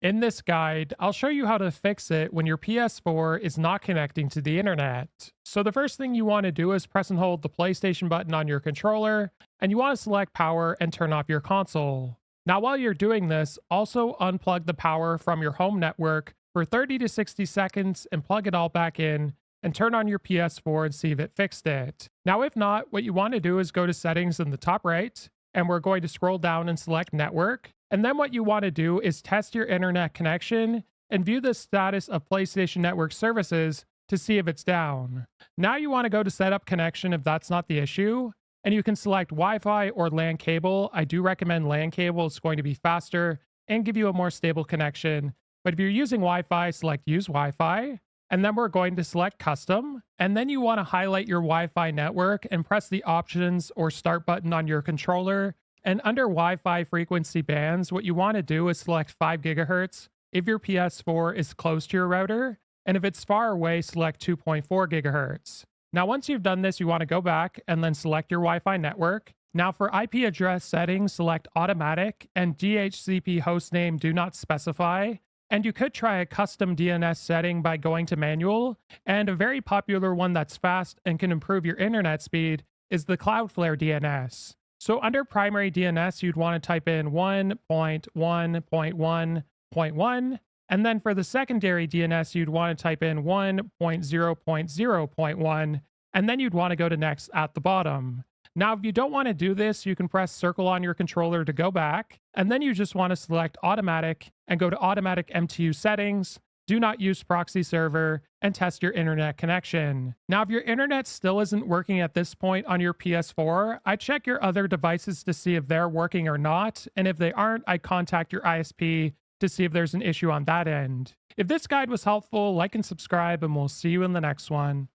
In this guide, I'll show you how to fix it when your PS4 is not connecting to the internet. So the first thing you want to do is press and hold the PlayStation button on your controller, and you want to select power and turn off your console. Now while you're doing this, also unplug the power from your home network for 30 to 60 seconds and plug it all back in, and turn on your PS4 and see if it fixed it. Now if not, what you want to do is go to settings in the top right, and we're going to scroll down and select network. And then what you want to do is test your internet connection and view the status of PlayStation Network services to see if it's down. Now you want to go to setup connection if that's not the issue, and you can select Wi-Fi or LAN cable. I do recommend LAN cable. It's going to be faster and give you a more stable connection. But if you're using Wi-Fi, select use Wi-Fi. And then we're going to select custom. And then you want to highlight your Wi-Fi network and press the options or start button on your controller. And under Wi-Fi frequency bands, what you want to do is select 5 gigahertz if your PS4 is close to your router. And if it's far away, select 2.4 gigahertz. Now, once you've done this, you want to go back and then select your Wi-Fi network. Now for IP address settings, select automatic and DHCP hostname do not specify. And you could try a custom DNS setting by going to manual. And a very popular one that's fast and can improve your internet speed is the Cloudflare DNS. So under primary DNS, you'd want to type in 1.1.1.1. And then for the secondary DNS, you'd want to type in 1.0.0.1. And then you'd want to go to next at the bottom. Now, if you don't want to do this, you can press circle on your controller to go back, and then you just want to select automatic and go to automatic MTU settings, do not use proxy server, and test your internet connection. Now, if your internet still isn't working at this point on your PS4, I check your other devices to see if they're working or not, and if they aren't, I contact your ISP to see if there's an issue on that end. If this guide was helpful, like and subscribe, and we'll see you in the next one.